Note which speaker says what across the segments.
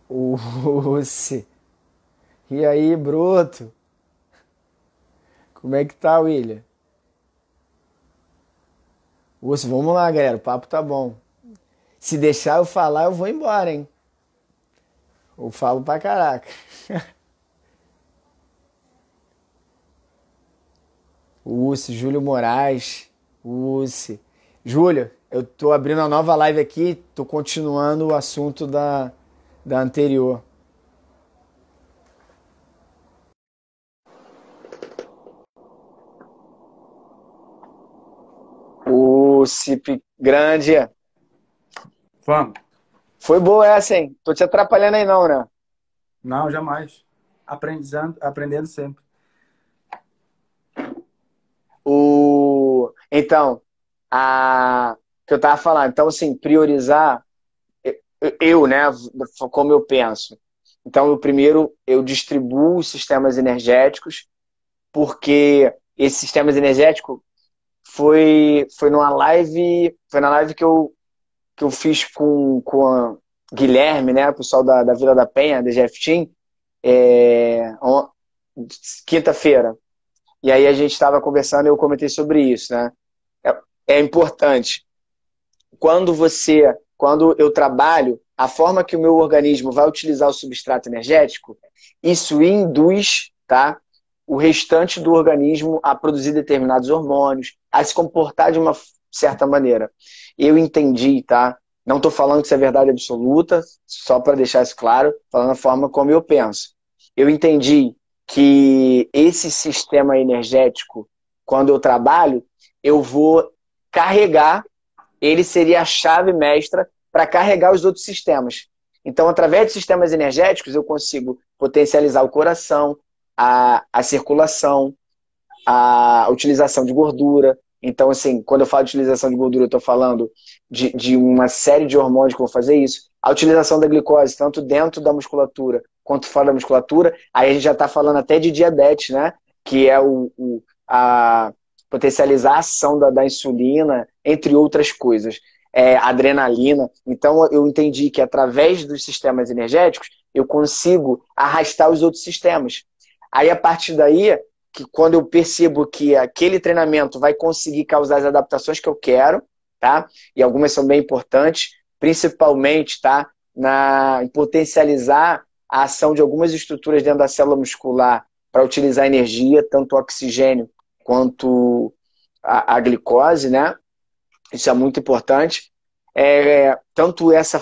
Speaker 1: Uce. E aí, broto? Como é que tá, William? Uce, vamos lá, galera. O papo tá bom. Se deixar eu falar, eu vou embora, hein? Eu falo pra caraca. Uce, Júlio Moraes. Uce. Júlio, eu tô abrindo uma nova live aqui, tô continuando o assunto da anterior. Uce, grande.
Speaker 2: Vamos.
Speaker 1: Foi boa essa, hein? Tô te atrapalhando aí não, né?
Speaker 2: Não, jamais. Aprendendo sempre.
Speaker 1: Então, a que eu tava falando, então assim, priorizar né, como eu penso. Então, eu primeiro eu distribuo os sistemas energéticos, porque esse sistemas energético foi na live que eu fiz com a Guilherme, né, o pessoal da Vila da Penha, da GF Team, quinta-feira. E aí a gente estava conversando e eu comentei sobre isso, né? É importante quando eu trabalho, a forma que o meu organismo vai utilizar o substrato energético, isso induz, tá, o restante do organismo a produzir determinados hormônios, a se comportar de uma certa maneira. Eu entendi, tá? Não estou falando que isso é verdade absoluta, só para deixar isso claro, falando a forma como eu penso. Eu entendi que esse sistema energético, quando eu trabalho, eu vou carregar, ele seria a chave mestra para carregar os outros sistemas. Então, através de sistemas energéticos, eu consigo potencializar o coração, a circulação, a utilização de gordura. Então, assim, quando eu falo de utilização de gordura, eu estou falando de uma série de hormônios que vão fazer isso. A utilização da glicose, tanto dentro da musculatura quanto fora da musculatura. Aí a gente já está falando até de diabetes, né? Que é a potencializar a ação da insulina, entre outras coisas. Adrenalina. Então, eu entendi que através dos sistemas energéticos, eu consigo arrastar os outros sistemas. Aí, a partir daí, que quando eu percebo que aquele treinamento vai conseguir causar as adaptações que eu quero, tá? E algumas são bem importantes, principalmente, tá? Em potencializar a ação de algumas estruturas dentro da célula muscular para utilizar energia, tanto o oxigênio quanto a glicose, né? Isso é muito importante. Tanto essa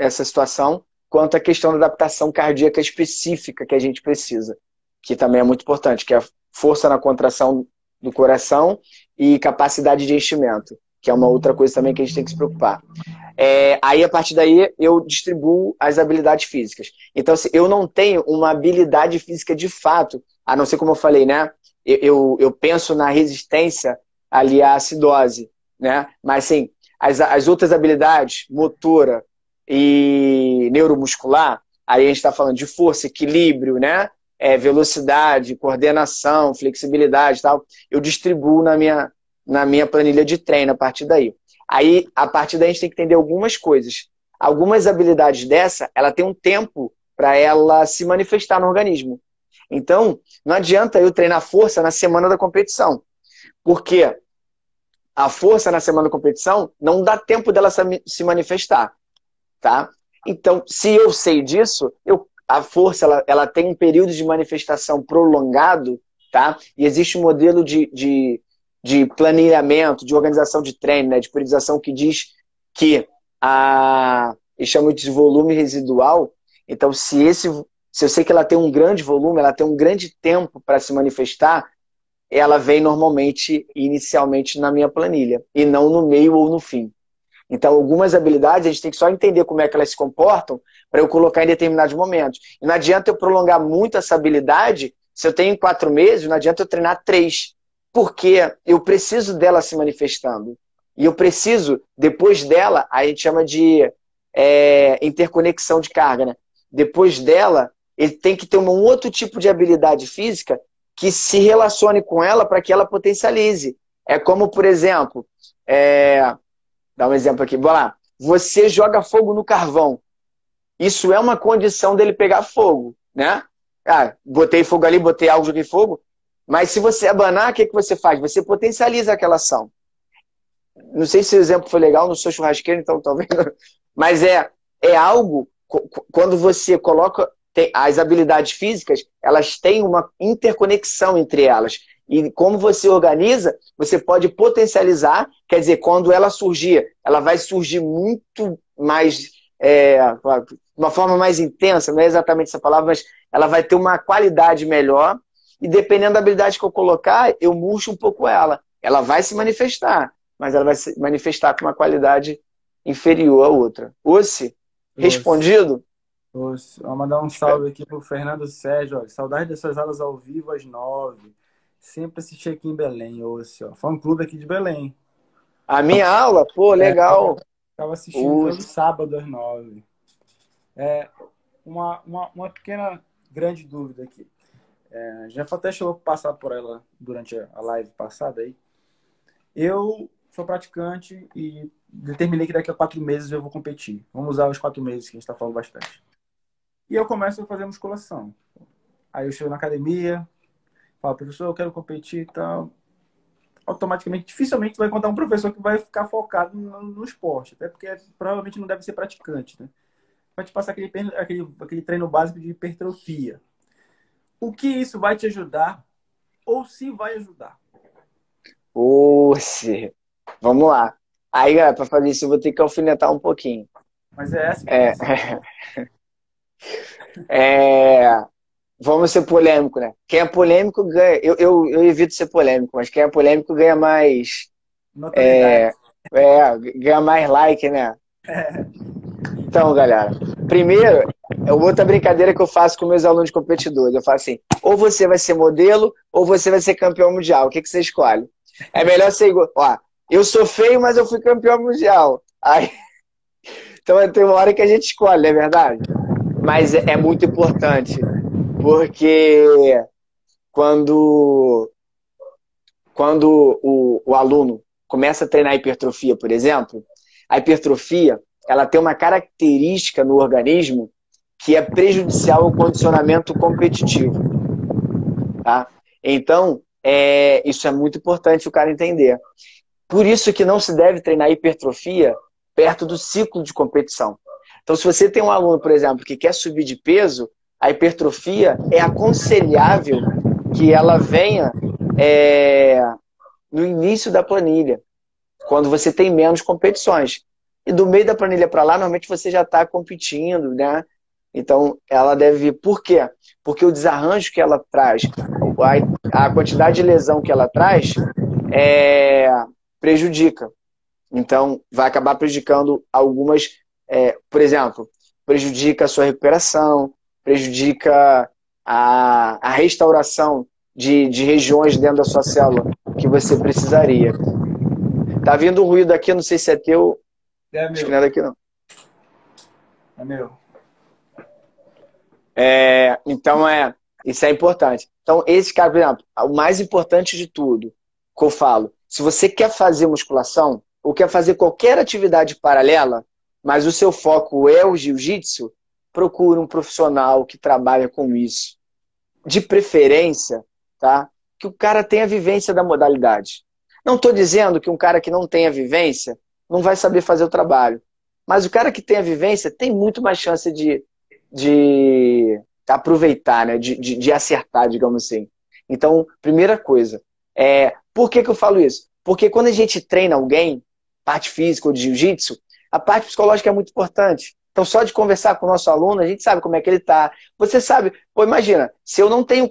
Speaker 1: situação, quanto a questão da adaptação cardíaca específica que a gente precisa, que também é muito importante, que é a força na contração do coração e capacidade de enchimento, que é uma outra coisa também que a gente tem que se preocupar. Aí, a partir daí, eu distribuo as habilidades físicas. Então, se eu não tenho uma habilidade física de fato, a não ser como eu falei, né? Eu penso na resistência ali à acidose, né? Mas, assim, as outras habilidades, motora e neuromuscular, aí a gente está falando de força, equilíbrio, né? Velocidade, coordenação, flexibilidade e tal. Eu distribuo na minha planilha de treino a partir daí. Aí, a partir daí, a gente tem que entender algumas coisas. Algumas habilidades dessa, ela tem um tempo para ela se manifestar no organismo. Então, não adianta eu treinar força na semana da competição, porque a força na semana da competição não dá tempo dela se manifestar, tá? Então, se eu sei disso, a força ela tem um período de manifestação prolongado, tá? E existe um modelo de planejamento, de organização de treino, né? De periodização que diz que eles chamam de volume residual. Então, se eu sei que ela tem um grande volume, ela tem um grande tempo para se manifestar, ela vem normalmente, inicialmente, na minha planilha, e não no meio ou no fim. Então, algumas habilidades a gente tem que só entender como é que elas se comportam para eu colocar em determinados momentos. E não adianta eu prolongar muito essa habilidade, se eu tenho 4 meses, não adianta eu treinar 3, porque eu preciso dela se manifestando. E eu preciso, depois dela, a gente chama de interconexão de carga, né? Depois dela, ele tem que ter um outro tipo de habilidade física que se relacione com ela para que ela potencialize. É como, por exemplo, dá um exemplo aqui. Vamos lá. Você joga fogo no carvão. isso é uma condição dele pegar fogo, né? Ah, botei fogo ali, botei algo, joguei fogo. Mas se você abanar, o que você faz? Você potencializa aquela ação. Não sei se o exemplo foi legal, não sou churrasqueiro, então talvez não. Mas é algo, quando você coloca as habilidades físicas, elas têm uma interconexão entre elas. E como você organiza, você pode potencializar, quer dizer, quando ela surgir, ela vai surgir muito mais, de uma forma mais intensa, não é exatamente essa palavra, mas ela vai ter uma qualidade melhor, e dependendo da habilidade que eu colocar, eu murcho um pouco ela. Ela vai se manifestar, mas ela vai se manifestar com uma qualidade inferior à outra. Ossi, respondido?
Speaker 2: Vamos mandar um salve aqui pro Fernando Sérgio. Olha, saudade dessas aulas ao vivo às 9. Sempre assisti aqui em Belém, Ossi. Fã-clube aqui de Belém.
Speaker 1: A minha aula? Pô, legal.
Speaker 2: Estava assistindo todo sábado às 9. Uma pequena, grande dúvida aqui. Já até chegou a passar por ela durante a live passada aí. Eu sou praticante e determinei que daqui a 4 meses eu vou competir. Vamos usar os 4 meses que a gente está falando bastante. E eu começo a fazer musculação. Aí eu chego na academia, falo, professor, eu quero competir e tal. Automaticamente, dificilmente vai encontrar um professor que vai ficar focado no esporte. Até porque provavelmente não deve ser praticante, né? Vai te passar aquele treino básico de hipertrofia. O que isso vai te ajudar? Ou se vai ajudar?
Speaker 1: Vamos lá. Aí, galera, para fazer isso eu vou ter que alfinetar um pouquinho.
Speaker 2: Mas é essa que
Speaker 1: Vamos ser polêmico, né? Quem é polêmico ganha. Eu evito ser polêmico, mas quem é polêmico ganha mais. Ganha mais like, né? Então, galera, primeiro, outra brincadeira que eu faço com meus alunos competidores. Eu falo assim: ou você vai ser modelo, ou você vai ser campeão mundial. O que você escolhe? É melhor ser igual. Ó, eu sou feio, mas eu fui campeão mundial. Aí... Então tem uma hora que a gente escolhe, não é verdade? Mas é muito importante, porque quando o aluno começa a treinar hipertrofia, por exemplo, a hipertrofia ela tem uma característica no organismo que é prejudicial ao condicionamento competitivo. Tá? Então, isso é muito importante o cara entender. Por isso que não se deve treinar hipertrofia perto do ciclo de competição. Então, se você tem um aluno, por exemplo, que quer subir de peso, a hipertrofia é aconselhável que ela venha no início da planilha, quando você tem menos competições. E do meio da planilha para lá, normalmente você já está competindo, né? Então, ela deve vir. Por quê? Porque o desarranjo que ela traz, a quantidade de lesão que ela traz, prejudica. Então, vai acabar prejudicando algumas... por exemplo, prejudica a sua recuperação, prejudica a restauração de regiões dentro da sua célula que você precisaria. Tá vindo um ruído aqui, não sei se é teu. Acho que não é daqui, não.
Speaker 2: É meu.
Speaker 1: Então, isso é importante. Então, esse cara, por exemplo, o mais importante de tudo, que eu falo, se você quer fazer musculação, ou quer fazer qualquer atividade paralela, mas o seu foco é o jiu-jitsu, procure um profissional que trabalha com isso. De preferência, tá? Que o cara tenha vivência da modalidade. Não estou dizendo que um cara que não tenha vivência não vai saber fazer o trabalho. Mas o cara que tem a vivência tem muito mais chance de aproveitar, né? de acertar, digamos assim. Então, primeira coisa. Por que eu falo isso? Porque quando a gente treina alguém, parte física ou de jiu-jitsu, a parte psicológica é muito importante. Então, só de conversar com o nosso aluno, a gente sabe como é que ele está. Você sabe, imagina, se eu não tenho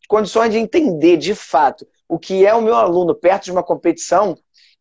Speaker 1: condições de entender de fato o que é o meu aluno perto de uma competição,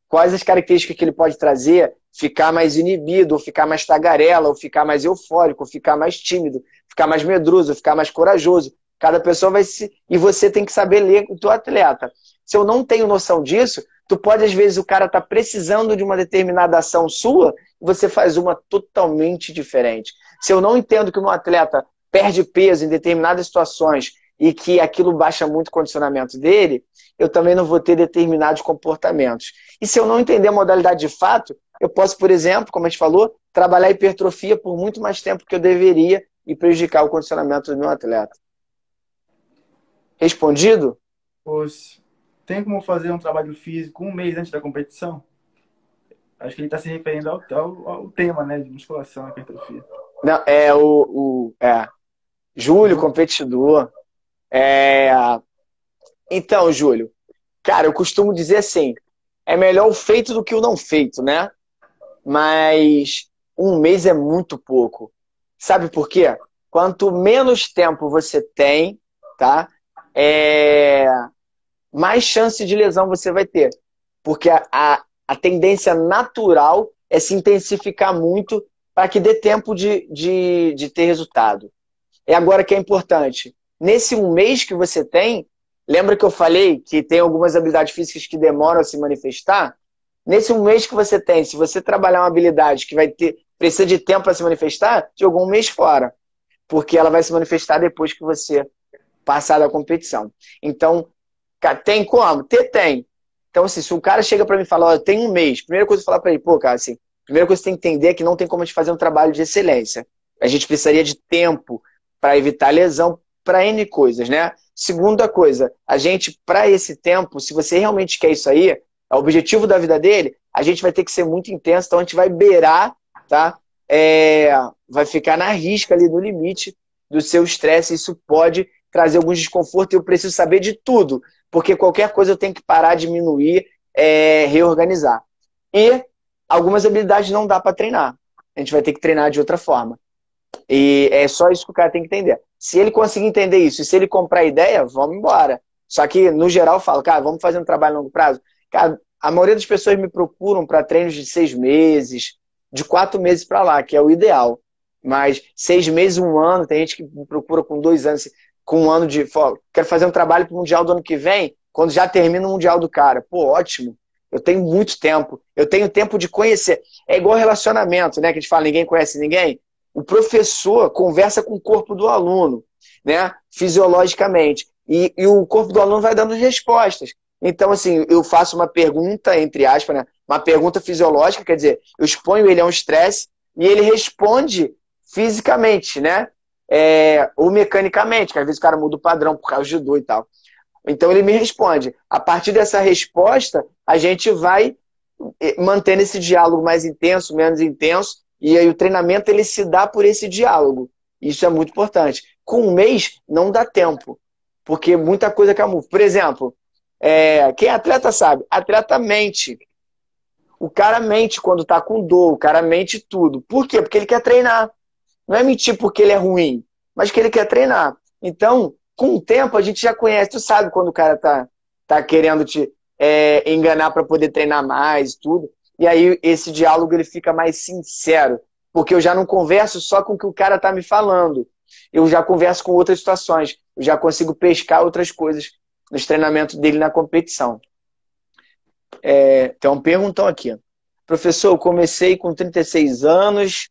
Speaker 1: quais as características que ele pode trazer, ficar mais inibido, ou ficar mais tagarela, ou ficar mais eufórico, ou ficar mais tímido, ficar mais medroso, ficar mais corajoso. Cada pessoa vai se... E você tem que saber ler o teu atleta. Se eu não tenho noção disso, tu pode, às vezes, o cara tá precisando de uma determinada ação sua, e você faz uma totalmente diferente. Se eu não entendo que um atleta perde peso em determinadas situações e que aquilo baixa muito o condicionamento dele, eu também não vou ter determinados comportamentos. E se eu não entender a modalidade de fato, eu posso, por exemplo, como a gente falou, trabalhar hipertrofia por muito mais tempo que eu deveria e prejudicar o condicionamento do meu atleta. Respondido?
Speaker 2: Pois, tem como fazer um trabalho físico um mês antes da competição? Acho que ele está se referindo ao tema, né, de musculação, hipertrofia.
Speaker 1: Não, Júlio, competidor. É, então, Júlio, cara, eu costumo dizer assim, é melhor o feito do que o não feito, né? Mas um mês é muito pouco. Sabe por quê? Quanto menos tempo você tem, tá? É, mais chance de lesão você vai ter. Porque a tendência natural é se intensificar muito para que dê tempo de ter resultado. É agora que é importante. Nesse um mês que você tem, lembra que eu falei que tem algumas habilidades físicas que demoram a se manifestar? Nesse um mês que você tem, se você trabalhar uma habilidade que precisa de tempo para se manifestar, jogou um mês fora. Porque ela vai se manifestar depois que você passar da competição. Então, cara, tem como? Tem. Então, assim, se o cara chega para mim e fala, ó, eu tenho um mês, primeira coisa que eu falar para ele, pô, cara, assim, primeira coisa que você tem que entender é que não tem como a gente fazer um trabalho de excelência. A gente precisaria de tempo para evitar lesão, para N coisas, né? Segunda coisa, a gente, para esse tempo, se você realmente quer isso aí, é o objetivo da vida dele, a gente vai ter que ser muito intenso, então a gente vai beirar, tá? Vai ficar na risca ali no limite do seu estresse, isso pode trazer alguns desconfortos e eu preciso saber de tudo, porque qualquer coisa eu tenho que parar, diminuir, reorganizar. E algumas habilidades não dá para treinar, a gente vai ter que treinar de outra forma. E é só isso que o cara tem que entender. Se ele conseguir entender isso, e se ele comprar a ideia, vamos embora. Só que, no geral, eu falo, cara, vamos fazer um trabalho a longo prazo. Cara, a maioria das pessoas me procuram para treinos de 6 meses, de 4 meses para lá, que é o ideal. Mas 6 meses, um ano, tem gente que me procura com 2 anos, com um ano de... Quero fazer um trabalho para o Mundial do ano que vem, quando já termina o Mundial do cara. Pô, ótimo. Eu tenho muito tempo. Eu tenho tempo de conhecer. É igual relacionamento, né? Que a gente fala, ninguém conhece ninguém. O professor conversa com o corpo do aluno, né? Fisiologicamente. E o corpo do aluno vai dando respostas. Então, assim, eu faço uma pergunta, entre aspas, né? Uma pergunta fisiológica, quer dizer, eu exponho ele a um estresse e ele responde fisicamente, né? Ou mecanicamente, que às vezes o cara muda o padrão por causa de dor e tal. Então ele me responde. A partir dessa resposta, a gente vai mantendo esse diálogo mais intenso, menos intenso, e aí o treinamento ele se dá por esse diálogo. Isso é muito importante. Com um mês, não dá tempo, porque muita coisa camufla. Por exemplo, quem é atleta sabe, atleta mente. O cara mente quando tá com dor, o cara mente tudo. Por quê? Porque ele quer treinar. Não é mentir porque ele é ruim, mas que ele quer treinar. Então, com o tempo, a gente já conhece. Tu sabe quando o cara tá querendo te enganar para poder treinar mais e tudo. E aí esse diálogo ele fica mais sincero. Porque eu já não converso só com o que o cara tá me falando. Eu já converso com outras situações. Eu já consigo pescar outras coisas nos treinamentos dele na competição. Então, perguntam aqui. Professor, eu comecei com 36 anos,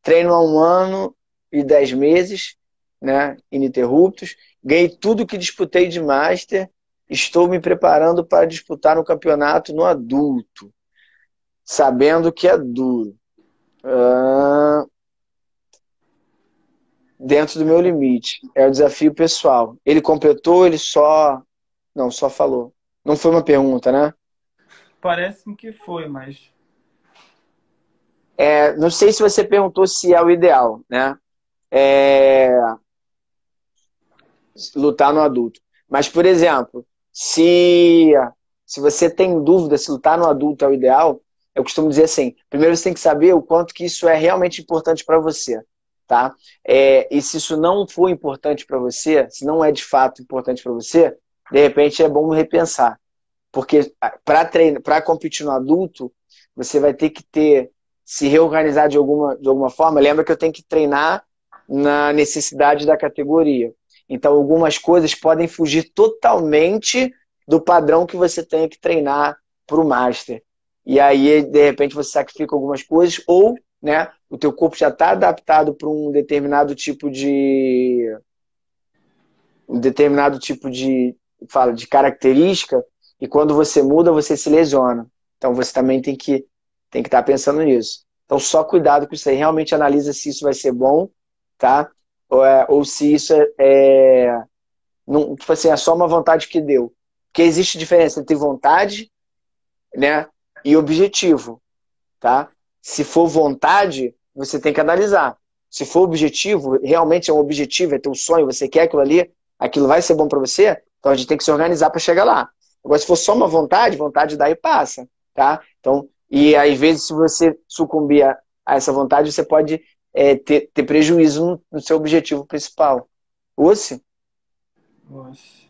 Speaker 1: treino há 1 ano e 10 meses, né, ininterruptos. Ganhei tudo que disputei de Master. Estou me preparando para disputar no campeonato no adulto, sabendo que é duro. Dentro do meu limite. É o desafio pessoal. Ele completou, ele só... Não, só falou. Não foi uma pergunta, né?
Speaker 2: Parece-me que foi, mas...
Speaker 1: Não sei se você perguntou se é o ideal, né? Lutar no adulto. Mas, por exemplo, se você tem dúvida se lutar no adulto é o ideal, eu costumo dizer assim, primeiro você tem que saber o quanto que isso é realmente importante para você, tá? E se isso não for importante para você, se não é de fato importante para você, de repente é bom repensar. Porque para competir no adulto, você vai ter que se reorganizar de alguma forma. Lembra que eu tenho que treinar na necessidade da categoria. Então, algumas coisas podem fugir totalmente do padrão que você tem que treinar para o Master. E aí, de repente, você sacrifica algumas coisas ou, né, o teu corpo já está adaptado para um determinado tipo de característica e quando você muda, você se lesiona. Então, você também tem que Tem que estar pensando nisso. Então, só cuidado com isso aí. Realmente analisa se isso vai ser bom, tá? Ou se isso não, tipo assim, é só uma vontade que deu. Porque existe diferença entre vontade, né, e objetivo, tá? Se for vontade, você tem que analisar. Se for objetivo, realmente é um objetivo, é teu sonho, você quer aquilo ali, aquilo vai ser bom para você, então a gente tem que se organizar para chegar lá. Agora, se for só uma vontade, vontade daí passa, tá? Então, e às vezes, se você sucumbir a essa vontade, você pode ter prejuízo no seu objetivo principal. Osse?
Speaker 2: Nossa.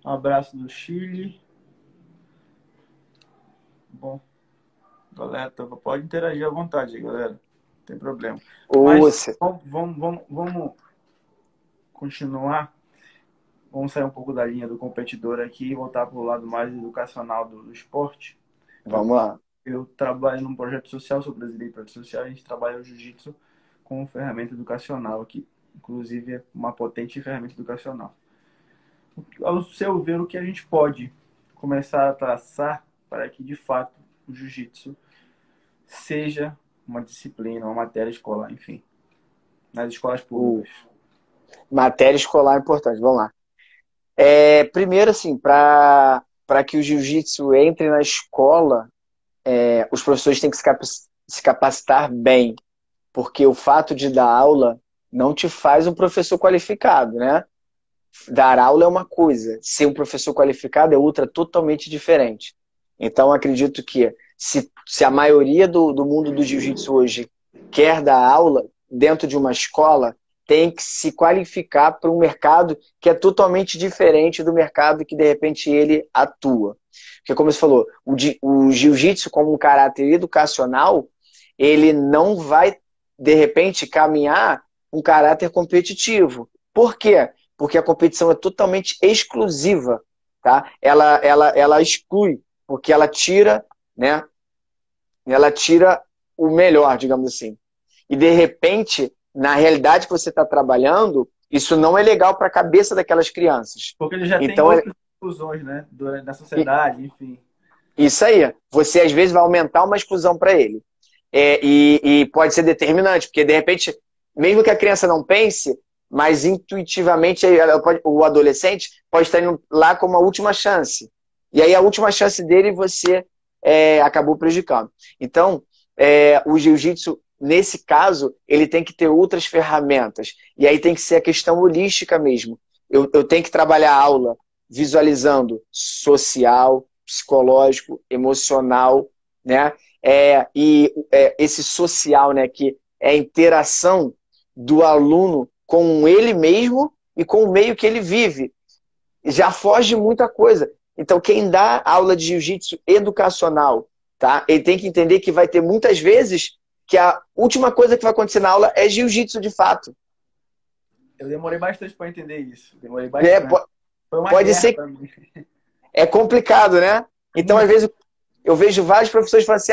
Speaker 2: Um abraço do Chile. Bom, galera, pode interagir à vontade, galera. Não tem problema. Mas
Speaker 1: Osse.
Speaker 2: vamos continuar. Vamos sair um pouco da linha do competidor aqui e voltar para o lado mais educacional do esporte.
Speaker 1: Vamos lá.
Speaker 2: Eu trabalho num projeto social, sou presidente de projeto social, a gente trabalha o jiu-jitsu como ferramenta educacional aqui. Inclusive, é uma potente ferramenta educacional. Ao seu ver, o que a gente pode começar a traçar para que, de fato, o jiu-jitsu seja uma disciplina, uma matéria escolar, enfim, nas escolas públicas.
Speaker 1: Matéria escolar importante, vamos lá. Primeiro, assim, para que o jiu-jitsu entre na escola, os professores têm que se capacitar bem, porque o fato de dar aula não te faz um professor qualificado, né? Dar aula é uma coisa, ser um professor qualificado é outra totalmente diferente. Então, acredito que se a maioria do mundo do jiu-jitsu hoje quer dar aula dentro de uma escola, tem que se qualificar para um mercado que é totalmente diferente do mercado que, de repente, ele atua. Porque, como você falou, o jiu-jitsu, como um caráter educacional, ele não vai, de repente, caminhar um caráter competitivo. Por quê? Porque a competição é totalmente exclusiva, tá? Ela exclui, porque ela tira, né? Ela tira o melhor, digamos assim. E, de repente, na realidade que você está trabalhando, isso não é legal para a cabeça daquelas crianças.
Speaker 2: Porque ele já tem
Speaker 1: Então,
Speaker 2: outras exclusões, né? Da sociedade, enfim.
Speaker 1: Isso aí. Você, às vezes, vai aumentar uma exclusão para ele. E pode ser determinante, porque, de repente, mesmo que a criança não pense, mas intuitivamente o adolescente pode estar indo lá como a última chance. E aí a última chance dele você acabou prejudicando. Então, o jiu-jitsu, nesse caso, ele tem que ter outras ferramentas. E aí tem que ser a questão holística mesmo. Eu tenho que trabalhar a aula visualizando social, psicológico, emocional, né? Esse social, né, que é a interação do aluno com ele mesmo e com o meio que ele vive. Já foge muita coisa. Então, quem dá aula de jiu-jitsu educacional, tá? Ele tem que entender que vai ter muitas vezes que a última coisa que vai acontecer na aula é jiu-jitsu de fato.
Speaker 2: Eu demorei bastante para entender isso. Demorei bastante. Foi uma
Speaker 1: pode
Speaker 2: guerra
Speaker 1: ser.
Speaker 2: Pra mim.
Speaker 1: É complicado, né? Então, às vezes, eu vejo vários professores falando assim: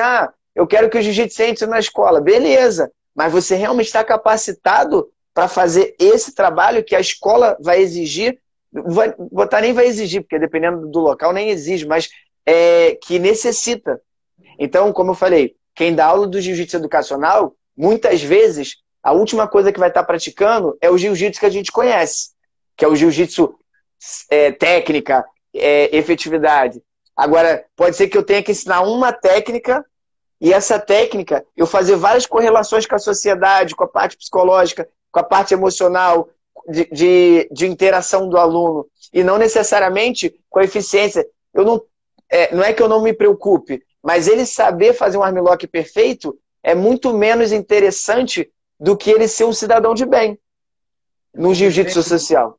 Speaker 1: eu quero que o jiu-jitsu entre na escola. Beleza, mas você realmente está capacitado para fazer esse trabalho que a escola vai exigir? Nem vai exigir, porque dependendo do local nem exige, mas que necessita. Então, como eu falei, quem dá aula do jiu-jitsu educacional, muitas vezes, a última coisa que vai estar praticando é o jiu-jitsu que a gente conhece, que é o jiu-jitsu técnica, efetividade. Agora, pode ser que eu tenha que ensinar uma técnica e essa técnica eu fazer várias correlações com a sociedade, com a parte psicológica, com a parte emocional, de interação do aluno, e não necessariamente com a eficiência. Não é que eu não me preocupe, mas ele saber fazer um armlock perfeito é muito menos interessante do que ele ser um cidadão de bem no jiu-jitsu social.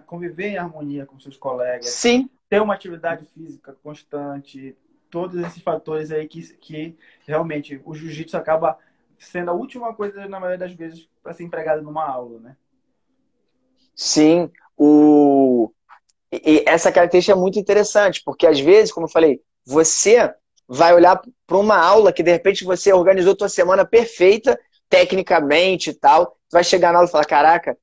Speaker 2: Conviver em harmonia com seus colegas.
Speaker 1: Sim.
Speaker 2: Ter uma atividade física constante. Todos esses fatores aí que realmente o jiu-jitsu acaba sendo a última coisa, na maioria das vezes, para ser empregado numa aula, né?
Speaker 1: Sim. E essa característica é muito interessante, porque às vezes, como eu falei, você vai olhar para uma aula que de repente você organizou tua semana perfeita, tecnicamente e tal, vai chegar na aula e falar: caraca,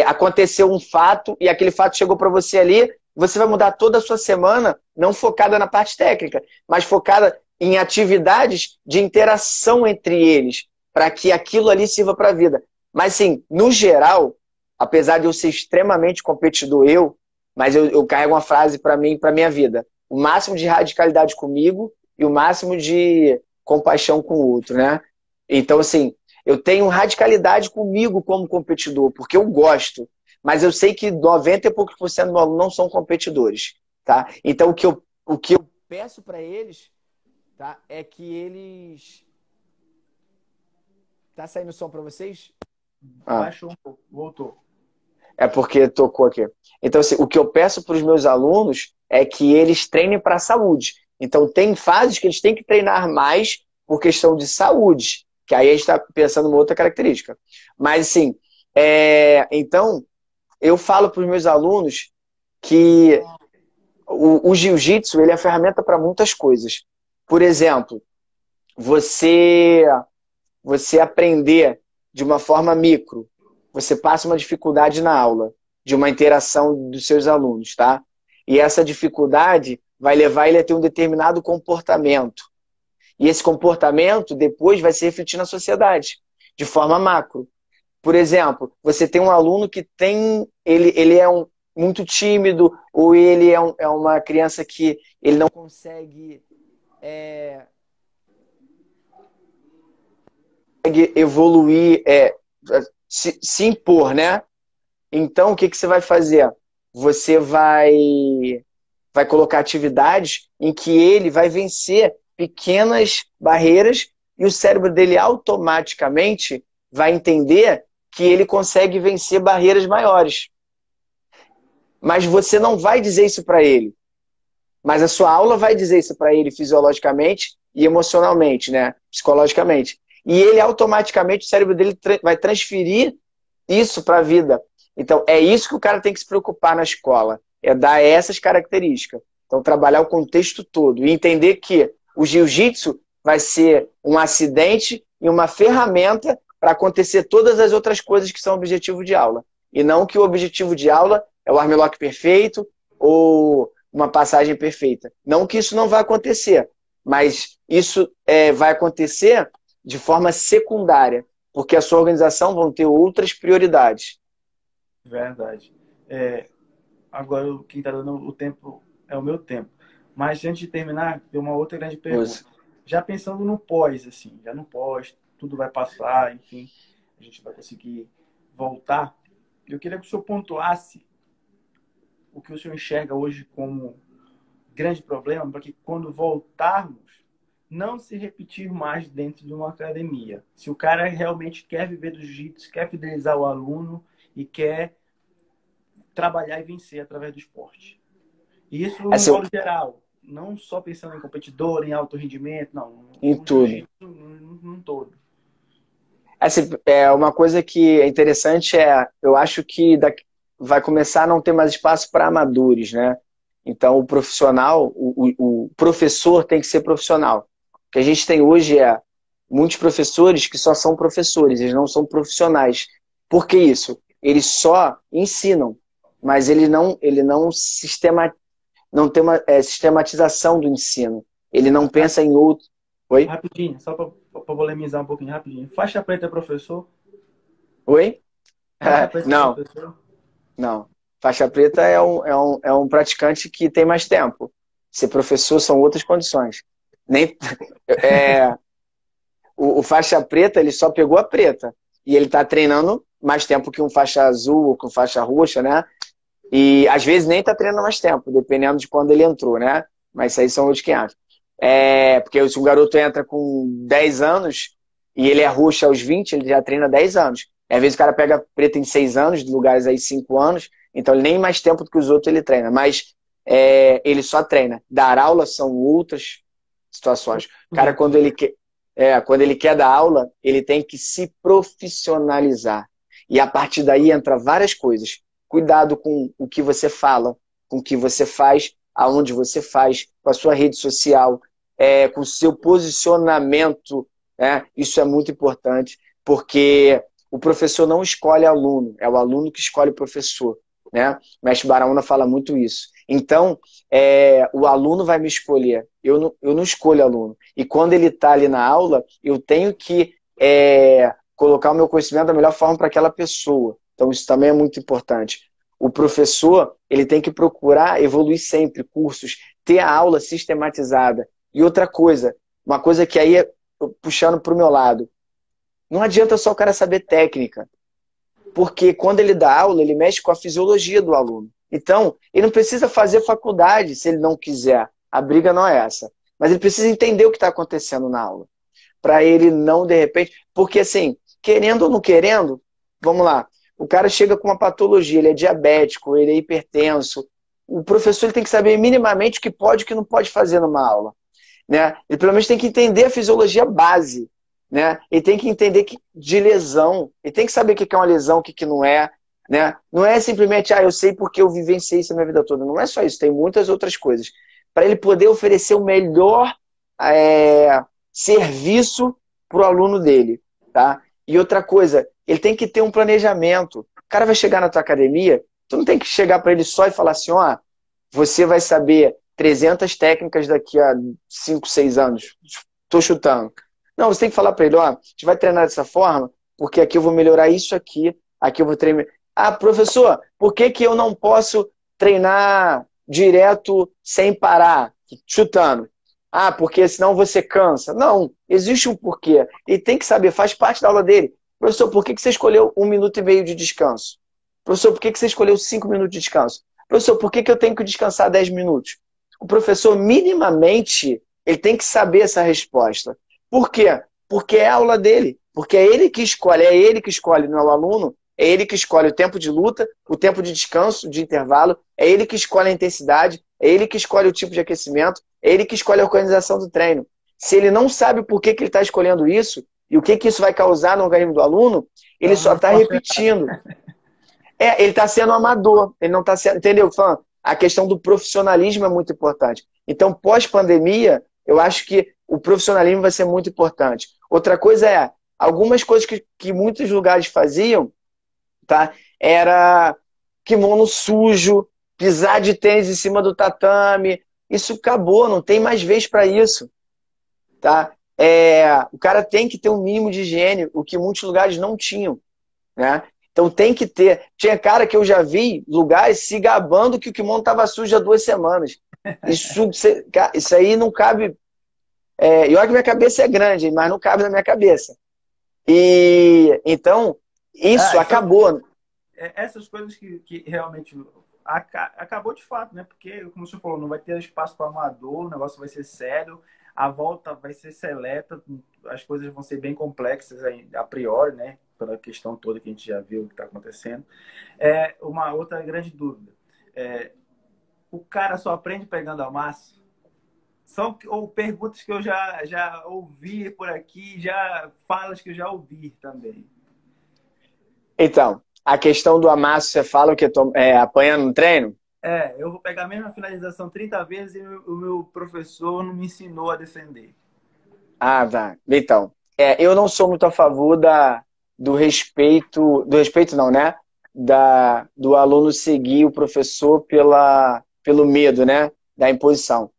Speaker 1: aconteceu um fato e aquele fato chegou para você ali, você vai mudar toda a sua semana, não focada na parte técnica, mas focada em atividades de interação entre eles, para que aquilo ali sirva para a vida. Mas, assim, no geral, apesar de eu ser extremamente competidor, mas eu carrego uma frase para mim, para minha vida. O máximo de radicalidade comigo e o máximo de compaixão com o outro, né? Então, assim, eu tenho radicalidade comigo como competidor, porque eu gosto. Mas eu sei que 90 e poucos por cento do meu aluno não são competidores, tá? Então, o que eu peço para eles, tá, é que eles... Tá saindo som para vocês?
Speaker 2: Baixou um pouco, voltou.
Speaker 1: É porque tocou aqui. Então, assim, o que eu peço para os meus alunos é que eles treinem para a saúde. Então, tem fases que eles têm que treinar mais por questão de saúde, que aí a gente está pensando em uma outra característica. Mas, assim, então, eu falo para os meus alunos que o jiu-jitsu ele é ferramenta para muitas coisas. Por exemplo, você aprender de uma forma micro, você passa uma dificuldade na aula, de uma interação dos seus alunos, tá? E essa dificuldade vai levar ele a ter um determinado comportamento. E esse comportamento depois vai se refletir na sociedade, de forma macro. Por exemplo, você tem um aluno que ele é muito tímido, ou ele é uma criança que ele não consegue evoluir, se impor, né? Então, o que você vai fazer? Você vai colocar atividades em que ele vai vencer pequenas barreiras e o cérebro dele automaticamente vai entender que ele consegue vencer barreiras maiores. Mas você não vai dizer isso para ele. Mas a sua aula vai dizer isso para ele fisiologicamente e emocionalmente, né? Psicologicamente. E ele automaticamente, o cérebro dele vai transferir isso para a vida. Então, é isso que o cara tem que se preocupar na escola. É dar essas características. Então, trabalhar o contexto todo. E entender que o jiu-jitsu vai ser um acidente e uma ferramenta para acontecer todas as outras coisas que são objetivo de aula. E não que o objetivo de aula é o armlock perfeito ou uma passagem perfeita. Não que isso não vai acontecer. Mas isso vai acontecer de forma secundária. Porque a sua organização vão ter outras prioridades.
Speaker 2: Verdade. Agora, quem está dando o tempo é o meu tempo. Mas antes de terminar, tem uma outra grande pergunta. Já pensando no pós, assim, já no pós, tudo vai passar, enfim, a gente vai conseguir voltar. Eu queria que o senhor pontuasse o que o senhor enxerga hoje como grande problema, para que quando voltarmos, não se repetir mais dentro de uma academia. Se o cara realmente quer viver do jiu-jitsu, quer fidelizar o aluno e quer trabalhar e vencer através do esporte. E isso no modo geral, não só pensando em competidor, em alto rendimento, não.
Speaker 1: Em tudo.
Speaker 2: Num todo.
Speaker 1: Uma coisa que é interessante eu acho que vai começar a não ter mais espaço para amadores, né? Então, o profissional, o professor tem que ser profissional. O que a gente tem hoje muitos professores que só são professores, eles não são profissionais. Por que isso? Eles só ensinam, mas ele não tem uma sistematização do ensino. Ele não pensa em outro... Oi?
Speaker 2: Rapidinho, só para polemizar um pouquinho, rapidinho. Faixa preta é professor?
Speaker 1: Oi?
Speaker 2: Faixa preta
Speaker 1: não.
Speaker 2: É professor?
Speaker 1: Não. Faixa preta é um praticante que tem mais tempo. Ser professor são outras condições. O faixa preta, ele só pegou a preta. E ele está treinando mais tempo que um faixa azul ou que um faixa roxa, né? E às vezes nem está treinando mais tempo, dependendo de quando ele entrou, né? Mas isso aí são outros 500. Porque se um garoto entra com 10 anos e ele é roxo aos 20, ele já treina 10 anos. E às vezes o cara pega preta em 6 anos, de lugares aí 5 anos, então ele nem mais tempo do que os outros ele treina. Mas ele só treina. Dar aula são outras situações. O cara, quando ele quer dar aula, ele tem que se profissionalizar. E a partir daí entra várias coisas. Cuidado com o que você fala, com o que você faz, aonde você faz, com a sua rede social, com o seu posicionamento. Isso é muito importante, porque o professor não escolhe aluno, é o aluno que escolhe o professor. né? O mestre Baraúna fala muito isso. Então, o aluno vai me escolher. Eu não escolho aluno. E quando ele está ali na aula, eu tenho que colocar o meu conhecimento da melhor forma para aquela pessoa. Então, isso também é muito importante. O professor, ele tem que procurar evoluir sempre, cursos, ter a aula sistematizada. E outra coisa, uma coisa que aí, puxando para o meu lado, não adianta só o cara saber técnica. Porque quando ele dá aula, ele mexe com a fisiologia do aluno. Então, ele não precisa fazer faculdade se ele não quiser. A briga não é essa. Mas ele precisa entender o que está acontecendo na aula. Para ele não, de repente... Porque, assim, querendo ou não querendo, vamos lá, o cara chega com uma patologia, ele é diabético, ele é hipertenso. O professor ele tem que saber minimamente o que pode e o que não pode fazer numa aula. Né? Ele pelo menos tem que entender a fisiologia base. Né? Ele tem que entender de lesão, ele tem que saber o que é uma lesão, o que não é, né? Não é simplesmente, eu sei porque eu vivenciei isso a minha vida toda. Não é só isso, tem muitas outras coisas. Para ele poder oferecer o melhor serviço para o aluno dele. Tá? E outra coisa, ele tem que ter um planejamento. O cara vai chegar na tua academia, tu não tem que chegar para ele só e falar assim, você vai saber 300 técnicas daqui a 5, 6 anos. Estou chutando. Não, você tem que falar para ele, a gente vai treinar dessa forma, porque aqui eu vou melhorar isso aqui eu vou treinar. Professor, por que eu não posso treinar direto sem parar, chutando? Porque senão você cansa. Não, existe um porquê. Ele tem que saber, faz parte da aula dele. Professor, por que você escolheu 1,5 minutos de descanso? Professor, por que você escolheu 5 minutos de descanso? Professor, por que eu tenho que descansar 10 minutos? O professor, minimamente, ele tem que saber essa resposta. Por quê? Porque é a aula dele. Porque é ele que escolhe, não é o aluno, é ele que escolhe o tempo de luta, o tempo de descanso, de intervalo, é ele que escolhe a intensidade, é ele que escolhe o tipo de aquecimento, é ele que escolhe a organização do treino. Se ele não sabe por que ele está escolhendo isso e o que isso vai causar no organismo do aluno, ele só está repetindo. Ele está sendo amador, ele não está sendo... Entendeu? A questão do profissionalismo é muito importante. Então, pós-pandemia, eu acho que o profissionalismo vai ser muito importante. Outra coisa algumas coisas que muitos lugares faziam, tá? Era kimono sujo, pisar de tênis em cima do tatame. Isso acabou, não tem mais vez para isso. Tá? O cara tem que ter um mínimo de higiene, o que muitos lugares não tinham. Né? Então tem que ter. Tinha cara que eu já vi lugares se gabando que o kimono estava sujo há 2 semanas. Isso aí não cabe. E olha que minha cabeça é grande, mas não cabe na minha cabeça. E então, isso acabou.
Speaker 2: Essas coisas que realmente acabou de fato, né? Porque, como você falou, não vai ter espaço para amador, o negócio vai ser sério, a volta vai ser seleta, as coisas vão ser bem complexas a priori, né? Pela questão toda que a gente já viu que está acontecendo. Uma outra grande dúvida. O cara só aprende pegando amasso? São perguntas que eu já ouvi por aqui, falas que eu já ouvi também.
Speaker 1: Então, a questão do amasso, você fala o que apanha no treino?
Speaker 2: Eu vou pegar a mesma finalização 30 vezes e o meu professor não me ensinou a defender.
Speaker 1: Tá. Então, eu não sou muito a favor do respeito não, né? Do aluno seguir o professor pelo medo, né? Da imposição.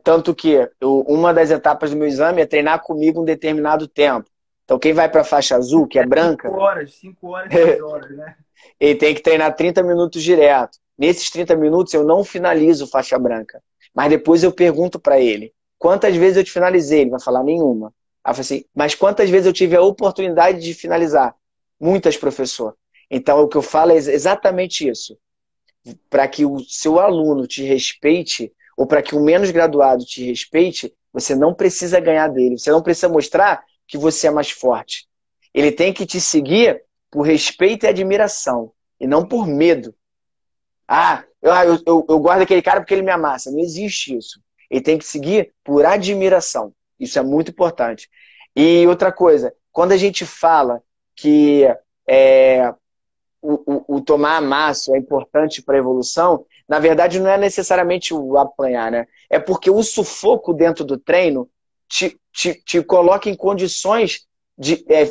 Speaker 1: Tanto que uma das etapas do meu exame é treinar comigo um determinado tempo. Então, quem vai para a faixa azul, que é branca...
Speaker 2: 5 horas, 6 horas, né?
Speaker 1: Ele tem que treinar 30 minutos direto. Nesses 30 minutos, eu não finalizo faixa branca. Mas depois eu pergunto para ele, quantas vezes eu te finalizei? Ele vai falar nenhuma. Aí eu falo assim, mas quantas vezes eu tive a oportunidade de finalizar? Muitas, professor. Então, o que eu falo é exatamente isso. Para que o seu aluno te respeite, ou para que o menos graduado te respeite, você não precisa ganhar dele. Você não precisa mostrar que você é mais forte. Ele tem que te seguir por respeito e admiração, e não por medo. Eu gosto daquele cara porque ele me amassa. Não existe isso. Ele tem que seguir por admiração. Isso é muito importante. E outra coisa, quando a gente fala que o tomar amasso é importante para a evolução, na verdade não é necessariamente o apanhar, né? É porque o sufoco dentro do treino te coloca em condições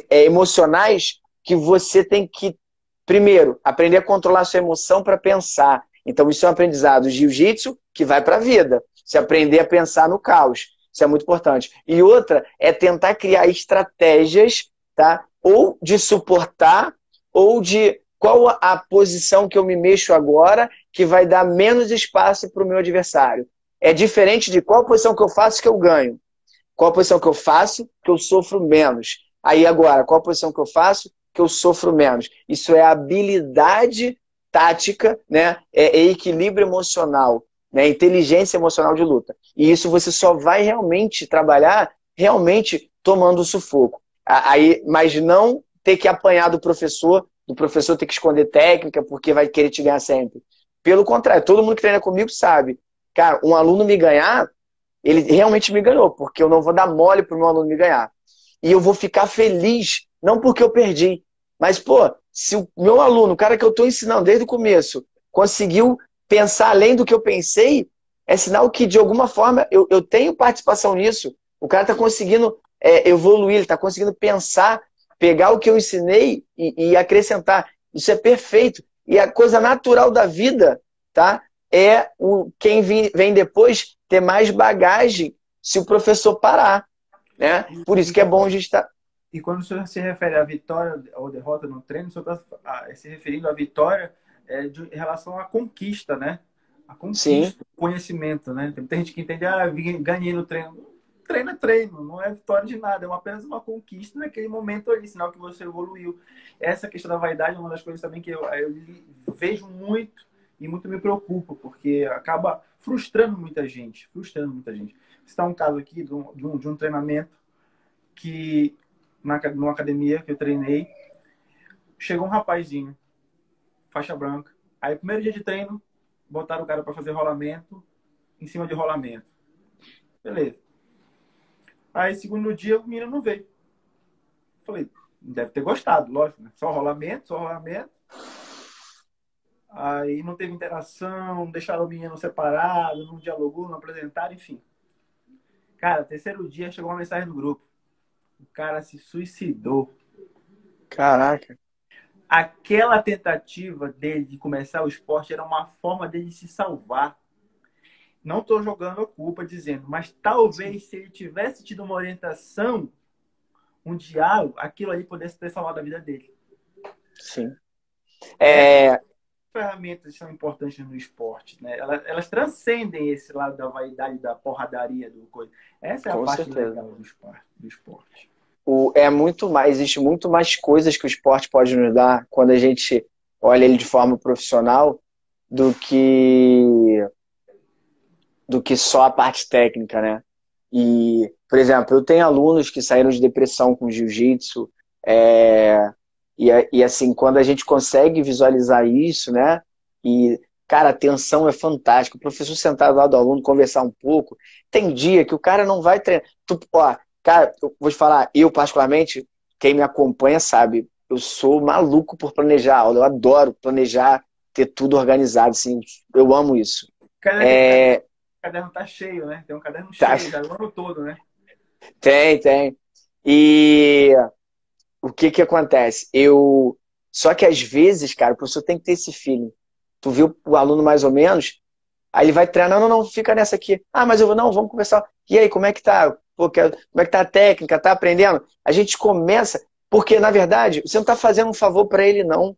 Speaker 1: emocionais que você tem que Primeiro, aprender a controlar sua emoção para pensar. Então, isso é um aprendizado jiu-jitsu que vai para a vida. Você aprender a pensar no caos. Isso é muito importante. E outra é tentar criar estratégias, tá? Ou de suportar, ou de qual a posição que eu me mexo agora que vai dar menos espaço para o meu adversário. É diferente de qual posição que eu faço que eu ganho. Qual a posição que eu faço que eu sofro menos. Aí agora, qual a posição que eu faço que eu sofro menos. Isso é habilidade tática, né? É equilíbrio emocional, né? Inteligência emocional de luta. E isso você só vai realmente trabalhar realmente tomando sufoco. Aí, mas não ter que apanhar do professor ter que esconder técnica porque vai querer te ganhar sempre. Pelo contrário, todo mundo que treina comigo sabe. Cara, um aluno me ganhar, ele realmente me ganhou, porque eu não vou dar mole para o meu aluno me ganhar. E eu vou ficar feliz, não porque eu perdi, mas, pô, se o meu aluno, o cara que eu estou ensinando desde o começo, conseguiu pensar além do que eu pensei, é sinal que, de alguma forma, eu tenho participação nisso. O cara está conseguindo evoluir, ele está conseguindo pensar, pegar o que eu ensinei e acrescentar. Isso é perfeito. E a coisa natural da vida, tá? É quem vem depois ter mais bagagem se o professor parar, né? Por isso que é bom a gente estar...
Speaker 2: E quando o senhor se refere à vitória ou derrota no treino, o senhor está se referindo à vitória em relação à conquista, né? A
Speaker 1: Sim.
Speaker 2: conquista, o conhecimento, né? Tem gente que entende, ganhei no treino. Treino é treino, não é vitória de nada, é apenas uma conquista naquele momento ali, sinal que você evoluiu. Essa questão da vaidade é uma das coisas também que eu vejo muito e muito me preocupa, porque acaba frustrando muita gente, frustrando muita gente. Você está um caso aqui de um treinamento que numa academia que eu treinei, chegou um rapazinho, faixa branca. Aí, primeiro dia de treino, botaram o cara para fazer rolamento, em cima de rolamento. Beleza. Aí, segundo dia, o menino não veio. Falei, deve ter gostado, lógico, né? Só rolamento, só rolamento. Aí não teve interação, deixaram o menino separado, não dialogou, não apresentaram, enfim. Cara, terceiro dia chegou uma mensagem no grupo. O cara se suicidou.
Speaker 1: Caraca.
Speaker 2: Aquela tentativa dele de começar o esporte era uma forma dele se salvar. Não estou jogando a culpa dizendo, mas talvez se ele tivesse tido uma orientação, um diálogo, aquilo ali pudesse ter salvado a vida dele.
Speaker 1: Sim.
Speaker 2: Essas ferramentas são importantes no esporte, né? Elas transcendem esse lado da vaidade, da porradaria, do coisa. Essa é a
Speaker 1: Com
Speaker 2: parte
Speaker 1: certeza.
Speaker 2: legal do esporte.
Speaker 1: É muito mais, existe muito mais coisas que o esporte pode nos dar quando a gente olha ele de forma profissional do que só a parte técnica, né? E, por exemplo, eu tenho alunos que saíram de depressão com jiu-jitsu, e assim, quando a gente consegue visualizar isso, né? E, cara, a tensão é fantástica. O professor sentado lá do aluno, conversar um pouco. Tem dia que o cara não vai treinar. Ó, cara, eu vou te falar, eu particularmente, quem me acompanha sabe, eu sou maluco por planejar aula. Eu adoro planejar, ter tudo organizado, assim. Eu amo isso.
Speaker 2: O caderno tá cheio, né? Tem um caderno
Speaker 1: Tá,
Speaker 2: cheio, já o ano todo, né?
Speaker 1: tem. E o que acontece? Só que às vezes, cara, o professor tem que ter esse feeling. Tu viu o aluno mais ou menos, aí ele vai treinar, não, fica nessa aqui. Ah, mas eu vou, não, vamos conversar. E aí, como é que tá? Pô, como é que tá a técnica? Tá aprendendo? A gente começa, porque na verdade, você não tá fazendo um favor para ele, não.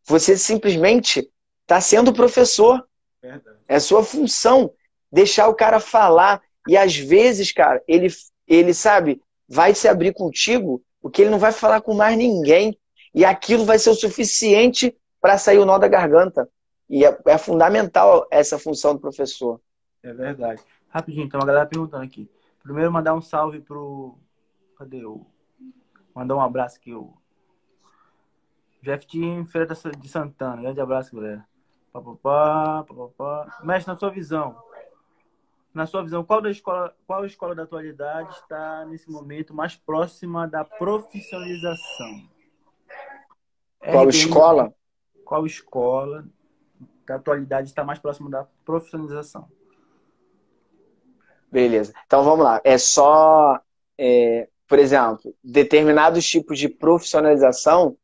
Speaker 1: Você simplesmente tá sendo professor.
Speaker 2: Verdade.
Speaker 1: É sua função deixar o cara falar. E às vezes, cara, ele sabe, vai se abrir contigo, porque ele não vai falar com mais ninguém. E aquilo vai ser o suficiente para sair o nó da garganta. E é fundamental essa função do professor.
Speaker 2: É verdade. Rapidinho, então a galera perguntando aqui. Primeiro mandar um salve pro... Cadê o... Mandar um abraço aqui, o Jeff Team, Feira de Santana. Grande abraço, galera. Mestre, na sua visão, qual escola da atualidade está nesse momento mais próxima da profissionalização?
Speaker 1: Qual
Speaker 2: RBI,
Speaker 1: escola?
Speaker 2: qual escola da atualidade está mais próxima da profissionalização?
Speaker 1: Beleza. Então vamos lá. Por exemplo, determinados tipos de profissionalização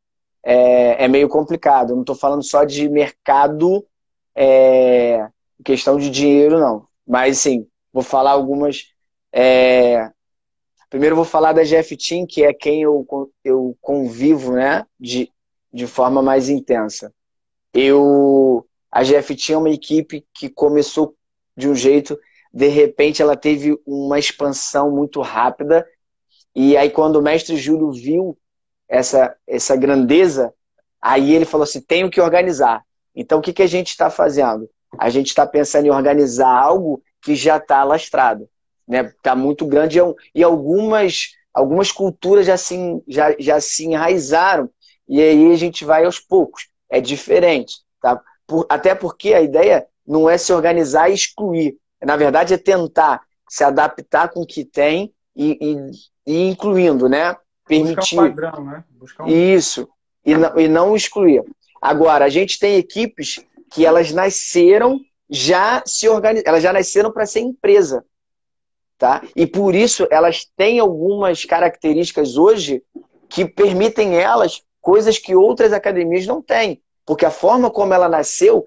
Speaker 1: é meio complicado. Eu não estou falando só de mercado, questão de dinheiro, não. Mas, sim, vou falar algumas. Primeiro, eu vou falar da GF Team, que é quem eu convivo, né, de forma mais intensa. A GF Team é uma equipe que começou de um jeito, de repente ela teve uma expansão muito rápida, e aí quando o mestre Júlio viu essa grandeza, aí ele falou assim, tenho que organizar. Então o que, que a gente está fazendo? A gente está pensando em organizar algo que já está alastrado, né? Está muito grande e algumas culturas já se enraizaram, e aí a gente vai aos poucos. É diferente, tá? Até porque a ideia não é se organizar e excluir. Na verdade, é tentar se adaptar com o que tem e incluindo, né?
Speaker 2: Buscar um
Speaker 1: Permitir
Speaker 2: padrão, né? Buscar um...
Speaker 1: isso e não excluir. Agora, a gente tem equipes que elas nasceram já se organizando, elas já nasceram para ser empresa, tá? E por isso elas têm algumas características hoje que permitem elas coisas que outras academias não têm. Porque a forma como ela nasceu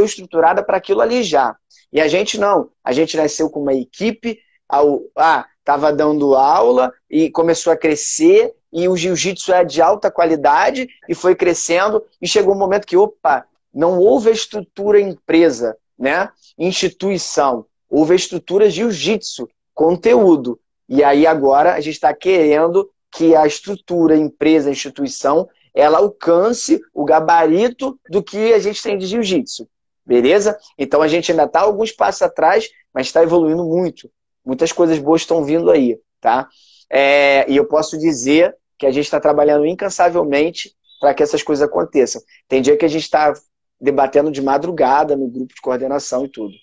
Speaker 1: estruturada para aquilo ali já. E a gente não. A gente nasceu com uma equipe, estava dando aula e começou a crescer, e o jiu-jitsu é de alta qualidade e foi crescendo, e chegou um momento que, opa, não houve a estrutura empresa, né? Instituição. Houve a estrutura jiu-jitsu, conteúdo. E aí agora a gente está querendo que a estrutura, empresa, instituição, ela alcance o gabarito do que a gente tem de jiu-jitsu. Beleza? Então a gente ainda está alguns passos atrás, mas está evoluindo muito. Muitas coisas boas estão vindo aí, tá? E eu posso dizer que a gente está trabalhando incansavelmente para que essas coisas aconteçam. Tem dia que a gente está debatendo de madrugada no grupo de coordenação e tudo.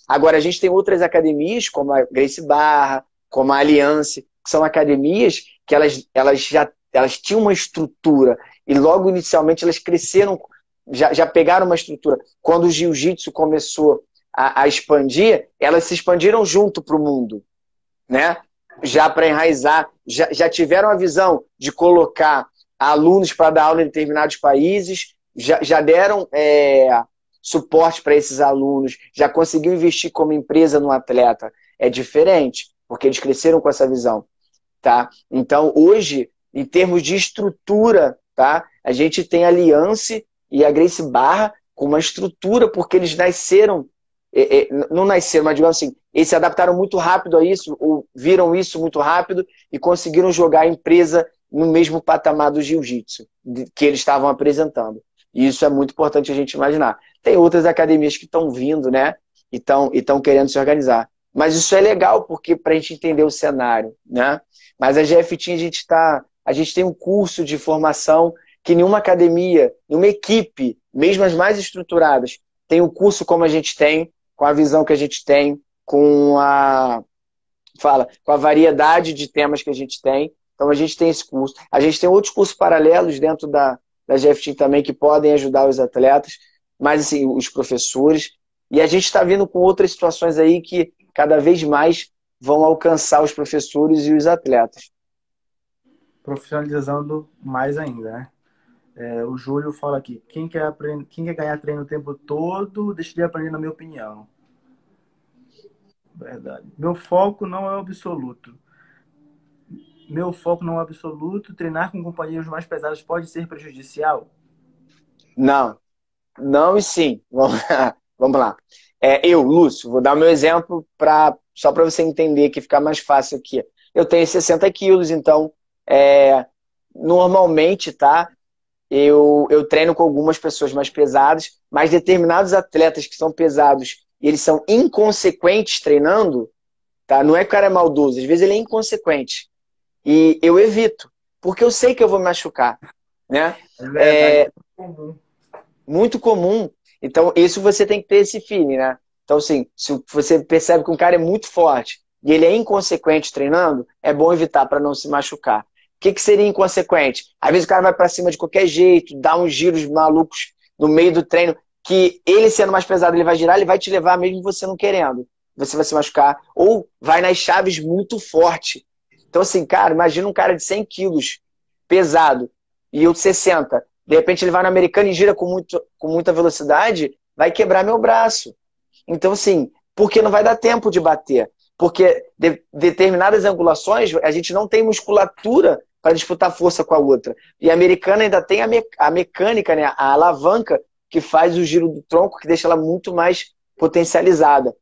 Speaker 1: Agora, a gente tem outras academias, como a Gracie Barra, como a Aliança, que são academias que elas tinham uma estrutura e logo inicialmente elas cresceram, já pegaram uma estrutura. Quando o jiu-jitsu começou a expandir, elas se expandiram junto para o mundo, né? Já para enraizar, já tiveram a visão de colocar alunos para dar aula em determinados países, já deram suporte para esses alunos, já conseguiu investir como empresa no atleta. É diferente, porque eles cresceram com essa visão, tá? Então, hoje, em termos de estrutura, tá? A gente tem a Aliança e a Gracie Barra com uma estrutura, porque eles nasceram, não nasceram, mas digamos assim, eles se adaptaram muito rápido a isso, ou viram isso muito rápido e conseguiram jogar a empresa no mesmo patamar do jiu-jitsu que eles estavam apresentando. E isso é muito importante a gente imaginar. Tem outras academias que estão vindo, né? E estão querendo se organizar. Mas isso é legal, porque para a gente entender o cenário, né? Mas a GFT, a gente tem um curso de formação que nenhuma academia, nenhuma equipe, mesmo as mais estruturadas, tem um curso como a gente tem, com a visão que a gente tem, com a variedade de temas que a gente tem. Então a gente tem esse curso. A gente tem outros cursos paralelos dentro da GFT também que podem ajudar os atletas, mas assim, os professores. E a gente está vindo com outras situações aí que cada vez mais vão alcançar os professores e os atletas.
Speaker 2: Profissionalizando mais ainda, né? O Júlio fala aqui, quem quer ganhar treino o tempo todo, deixa de aprender, na minha opinião. Verdade. Meu foco não é absoluto. Treinar com companheiros mais pesados pode ser prejudicial?
Speaker 1: Não. Não e sim. Vamos lá. Lúcio, vou dar meu exemplo só para você entender que fica mais fácil aqui. Eu tenho 60 quilos, então normalmente, tá? Eu treino com algumas pessoas mais pesadas, mas determinados atletas que são pesados e eles são inconsequentes treinando, tá? Não é que o cara é maldoso, às vezes ele é inconsequente. E eu evito, porque eu sei que eu vou me machucar, né?
Speaker 2: É verdade, é comum.
Speaker 1: Muito comum. Então, isso você tem que ter esse feeling, né? Então, assim, se você percebe que um cara é muito forte e ele é inconsequente treinando, é bom evitar para não se machucar. O que seria inconsequente? Às vezes o cara vai para cima de qualquer jeito, dá uns giros malucos no meio do treino, que ele sendo mais pesado, ele vai girar, ele vai te levar mesmo você não querendo. Você vai se machucar. Ou vai nas chaves muito forte. Então, assim, cara, imagina um cara de 100 quilos, pesado. e eu 60. De repente ele vai no americano e gira com muita velocidade, vai quebrar meu braço. Então, assim, porque não vai dar tempo de bater. Porque determinadas angulações, a gente não tem musculatura para disputar força com a outra. E a americana ainda tem a mecânica, né? A alavanca que faz o giro do tronco, que deixa ela muito mais potencializada,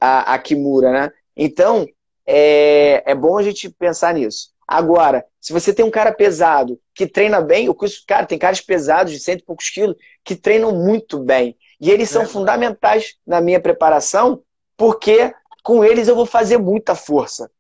Speaker 1: a Kimura, né? Então, é bom a gente pensar nisso. Agora, se você tem um cara pesado que treina bem, cara, tem caras pesados de 100 e poucos quilos que treinam muito bem. E eles são fundamentais na minha preparação, porque com eles eu vou fazer muita força.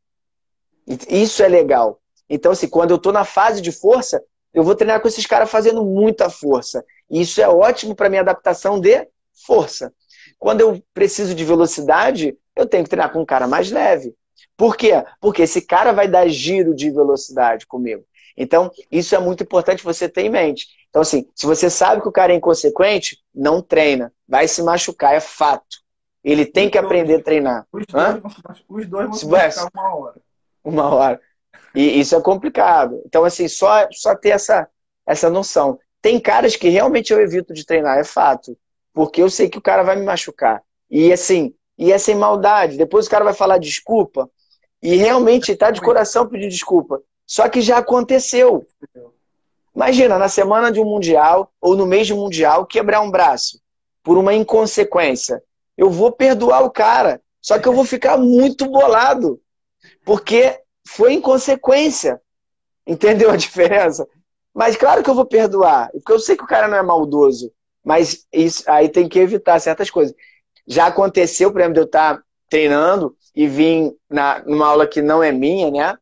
Speaker 1: Isso é legal. Então, assim, quando eu estou na fase de força, eu vou treinar com esses caras fazendo muita força. E isso é ótimo para minha adaptação de força. Quando eu preciso de velocidade, eu tenho que treinar com um cara mais leve. Por quê? Porque esse cara vai dar giro de velocidade comigo. Então, isso é muito importante você ter em mente. Então, assim, se você sabe que o cara é inconsequente, não treina. Vai se machucar, é fato. Ele tem que aprender a treinar.
Speaker 2: Os dois vão se machucar uma hora.
Speaker 1: Uma hora. E isso é complicado. Então, assim, só ter essa noção. Tem caras que realmente eu evito de treinar, é fato. Porque eu sei que o cara vai me machucar. E assim, é sem maldade. Depois o cara vai falar desculpa. E realmente tá de coração pedir desculpa. Só que já aconteceu. Imagina, na semana de um Mundial, ou no mês de um Mundial, quebrar um braço por uma inconsequência. Eu vou perdoar o cara. Só que eu vou ficar muito bolado. Porque foi inconsequência. Entendeu a diferença? Mas claro que eu vou perdoar. Porque eu sei que o cara não é maldoso. Mas isso aí tem que evitar certas coisas. Já aconteceu, por exemplo, de eu estar treinando e vim numa aula que não é minha, né?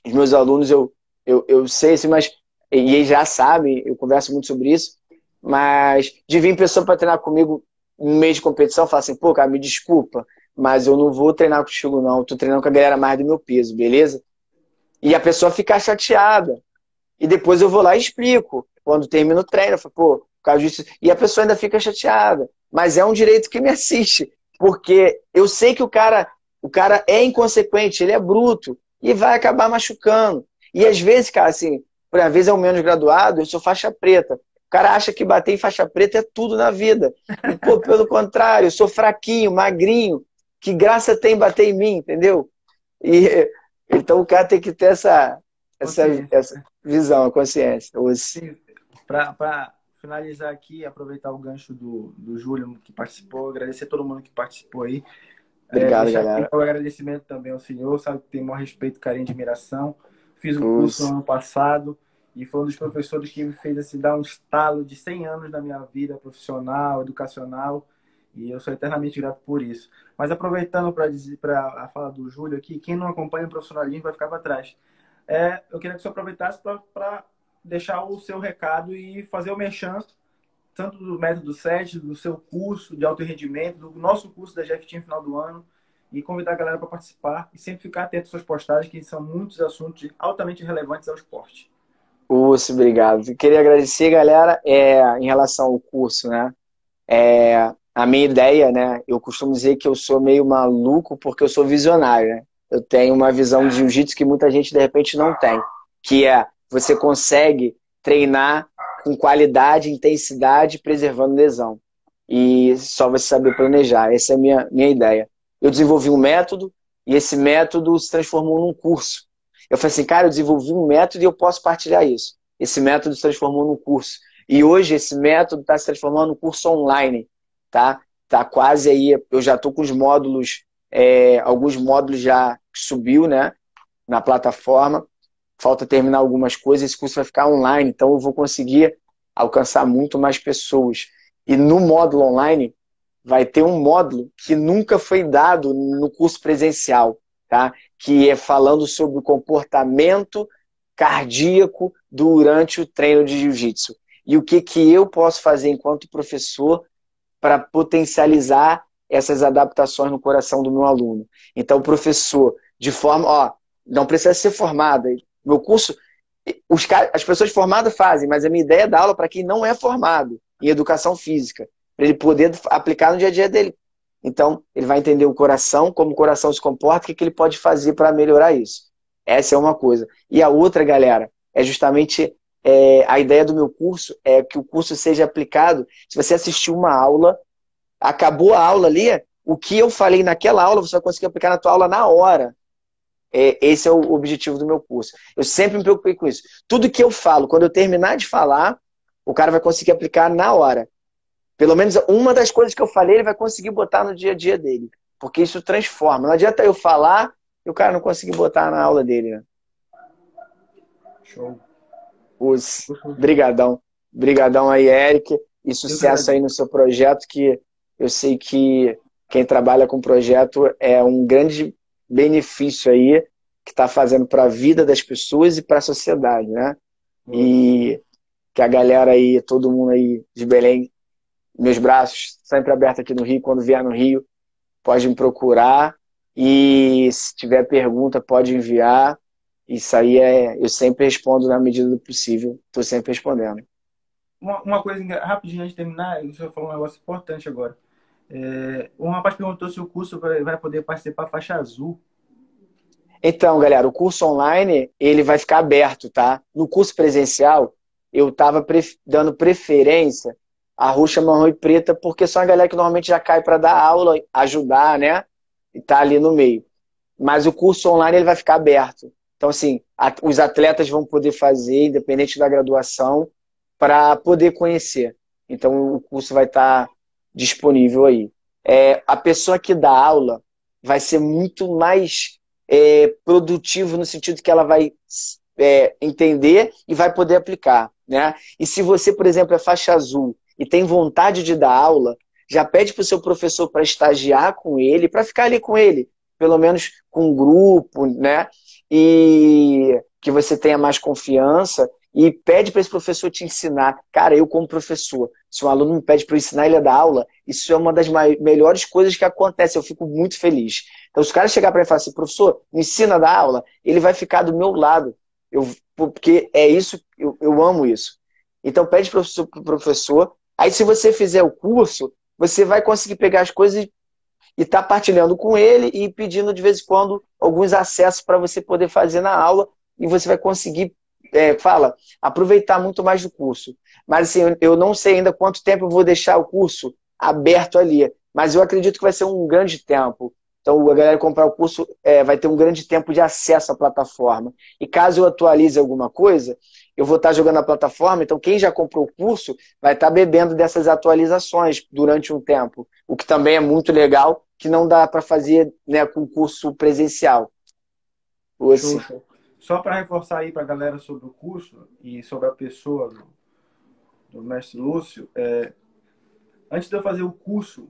Speaker 1: Os meus alunos, eu sei, assim, mas... E eles já sabem, eu converso muito sobre isso. Mas de vir pessoa para treinar comigo no meio de competição, falar assim, pô, cara, me desculpa, mas eu não vou treinar contigo, não. Eu tô treinando com a galera mais do meu peso, beleza? E a pessoa fica chateada. E depois eu vou lá e explico. Quando termino o treino, eu falo, pô, por causa disso. E a pessoa ainda fica chateada. Mas é um direito que me assiste. Porque eu sei que o cara é inconsequente, ele é bruto. E vai acabar machucando. E às vezes, cara, assim, por às vezes é um menos graduado, eu sou faixa preta. O cara acha que bater em faixa preta é tudo na vida. E, pô, pelo contrário, eu sou fraquinho, magrinho. Que graça tem bater em mim, entendeu? E então o cara tem que ter essa visão, a consciência.
Speaker 2: Para finalizar aqui, aproveitar o gancho do Júlio que participou, agradecer a todo mundo que participou aí.
Speaker 1: Obrigado, galera.
Speaker 2: Um agradecimento também ao senhor, sabe que tem maior respeito, carinho e admiração. Fiz um curso no ano passado e foi um dos professores que me fez assim, dar um estalo de 100 anos na minha vida profissional, educacional, e eu sou eternamente grato por isso. Mas aproveitando para a fala do Júlio aqui, quem não acompanha o profissionalismo vai ficar para trás. Eu queria que você aproveitasse para deixar o seu recado e fazer o merchan, tanto do método 7, do seu curso de alto rendimento, do nosso curso da GFT no final do ano, e convidar a galera para participar e sempre ficar atento às suas postagens, que são muitos assuntos altamente relevantes ao esporte.
Speaker 1: Obrigado. Queria agradecer, galera, em relação ao curso, né? A minha ideia, né? Eu costumo dizer que eu sou meio maluco porque eu sou visionário, né? Eu tenho uma visão de jiu-jitsu que muita gente, de repente, não tem. Que você consegue treinar com qualidade, intensidade, preservando lesão. E só você saber planejar. Essa é a minha ideia. Eu desenvolvi um método e esse método se transformou num curso. Eu falei assim, cara, eu desenvolvi um método e eu posso partilhar isso. Esse método se transformou num curso. E hoje esse método está se transformando num curso online. Tá quase aí, eu já estou com os módulos, alguns módulos já subiu, né, na plataforma. Falta terminar algumas coisas, esse curso vai ficar online, então eu vou conseguir alcançar muito mais pessoas. E no módulo online, vai ter um módulo que nunca foi dado no curso presencial, tá? Que é falando sobre o comportamento cardíaco durante o treino de jiu-jitsu. E o que eu posso fazer enquanto professor para potencializar essas adaptações no coração do meu aluno. Então, o professor, de forma... não precisa ser formado. Meu curso, as pessoas formadas fazem, mas a minha ideia é dar aula para quem não é formado em educação física, para ele poder aplicar no dia a dia dele. Então, ele vai entender o coração, como o coração se comporta, o que ele pode fazer para melhorar isso. Essa é uma coisa. E a outra, galera, é justamente a ideia do meu curso é que o curso seja aplicado. Se você assistiu uma aula, acabou a aula ali, o que eu falei naquela aula, você vai conseguir aplicar na tua aula na hora. Esse é o objetivo do meu curso. Eu sempre me preocupei com isso. Tudo que eu falo, quando eu terminar de falar, o cara vai conseguir aplicar na hora. Pelo menos uma das coisas que eu falei, ele vai conseguir botar no dia a dia dele. Porque isso transforma. Não adianta eu falar e o cara não conseguir botar na aula dele, né?
Speaker 2: Show.
Speaker 1: Brigadão. Brigadão aí, Eric. E
Speaker 2: Eu
Speaker 1: sucesso aí
Speaker 2: agradeço.
Speaker 1: no seu projeto, que eu sei que quem trabalha com projeto é um grande benefício aí que está fazendo para a vida das pessoas e para a sociedade, né?
Speaker 2: Nossa.
Speaker 1: E que a galera aí, todo mundo aí de Belém, meus braços sempre abertos aqui no Rio, quando vier no Rio, pode me procurar. E se tiver pergunta, pode enviar. Isso aí eu sempre respondo na medida do possível. Estou sempre respondendo.
Speaker 2: Uma coisa rapidinho antes de terminar, você falou um negócio importante agora. Um rapaz perguntou se o curso vai poder participar faixa azul.
Speaker 1: Então, galera, o curso online, ele vai ficar aberto, tá? No curso presencial, eu estava dando preferência à roxa, marrom e preta, porque são a galera que normalmente já cai para dar aula, ajudar, né? E tá ali no meio. Mas o curso online, ele vai ficar aberto. Então, assim, os atletas vão poder fazer, independente da graduação, para poder conhecer. Então, o curso vai estar disponível aí. A pessoa que dá aula vai ser muito mais produtivo no sentido que ela vai entender e vai poder aplicar, né? E se você, por exemplo, é faixa azul e tem vontade de dar aula, já pede para o seu professor para estagiar com ele, para ficar ali com ele, pelo menos com um grupo, né? E que você tenha mais confiança e pede para esse professor te ensinar. Cara, eu como professor, se um aluno me pede para eu ensinar ele a dar aula, isso é uma das melhores coisas que acontece, eu fico muito feliz. Então, se o cara chegar para mim e falar assim, professor, me ensina a dar aula, ele vai ficar do meu lado, porque é isso, eu amo isso. Então, pede para o professor, aí se você fizer o curso, você vai conseguir pegar as coisas e tá partilhando com ele e pedindo de vez em quando alguns acessos para você poder fazer na aula e você vai conseguir, aproveitar muito mais do curso. Mas assim, eu não sei ainda quanto tempo eu vou deixar o curso aberto ali, mas eu acredito que vai ser um grande tempo. Então, a galera comprar o curso vai ter um grande tempo de acesso à plataforma. E caso eu atualize alguma coisa, eu vou estar jogando na plataforma, então quem já comprou o curso vai estar bebendo dessas atualizações durante um tempo, o que também é muito legal, que não dá para fazer, né, com curso presencial.
Speaker 2: Show,
Speaker 1: Assim.
Speaker 2: show. Só para reforçar aí para a galera sobre o curso e sobre a pessoa do mestre Lúcio, antes de eu fazer o curso,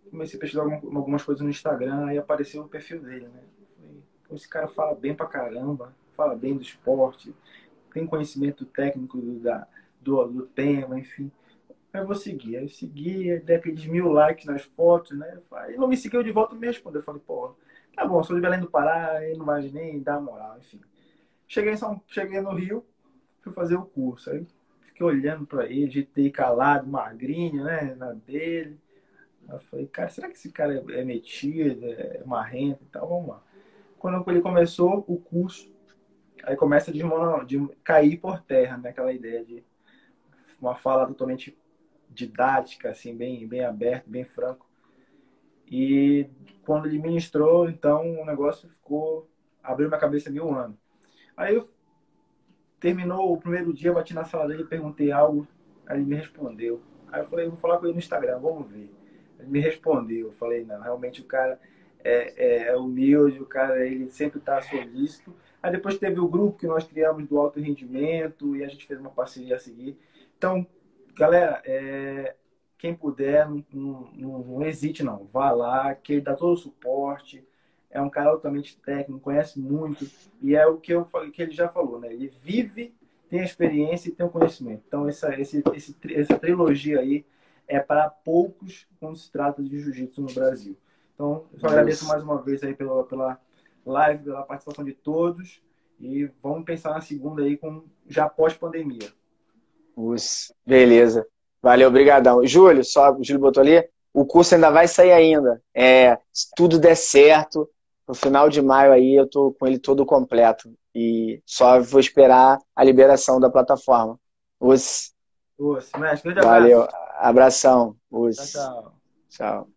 Speaker 2: comecei a pesquisar algumas coisas no Instagram e apareceu o perfil dele, né? Falei, pô, esse cara fala bem pra caramba, fala bem do esporte, tem conhecimento técnico do tema, enfim. Aí eu vou seguir. Aí eu segui, aí dei aqueles 1000 likes nas fotos, né? Aí ele não me seguiu de volta e me respondeu. Eu falei, pô, tá bom, sou de Belém do Pará, aí não vai nem dar moral, enfim. Cheguei no Rio, fui fazer o curso. Aí fiquei olhando pra ele, jeitei calado, magrinho, né? Na dele. Aí eu falei, cara, será que esse cara é metido, é marrento e tal? Vamos lá. Quando ele começou o curso, aí começa de cair por terra, né? Aquela ideia de uma fala totalmente didática, assim, bem aberto, bem franco. E quando ele ministrou, então o negócio abriu minha cabeça 1000 anos. Aí eu terminou o primeiro dia, bati na sala dele, perguntei algo, aí ele me respondeu. Aí eu falei, vou falar com ele no Instagram, vamos ver. Ele me respondeu, eu falei, não, realmente o cara é humilde, o cara ele sempre está solícito. Aí depois teve o grupo que nós criamos do alto rendimento e a gente fez uma parceria a seguir. Então, galera, quem puder, não hesite não, vá lá, que ele dá todo o suporte. É um cara altamente técnico, conhece muito, e é o que eu falei, que ele já falou, né? Ele vive, tem a experiência e tem o conhecimento. Então, essa trilogia aí é para poucos quando se trata de jiu-jitsu no Brasil. Então, eu só agradeço mais uma vez aí pela live, pela participação de todos, e vamos pensar na segunda aí já pós-pandemia.
Speaker 1: Beleza. Valeu, obrigadão. Júlio, o Júlio botou ali, o curso ainda vai sair ainda. Se tudo der certo, no final de maio aí eu tô com ele todo completo. E só vou esperar a liberação da plataforma. Os,
Speaker 2: Mestre, grande abraço.
Speaker 1: valeu. Abração.
Speaker 2: Tchau,
Speaker 1: Os,
Speaker 2: tchau.
Speaker 1: tchau.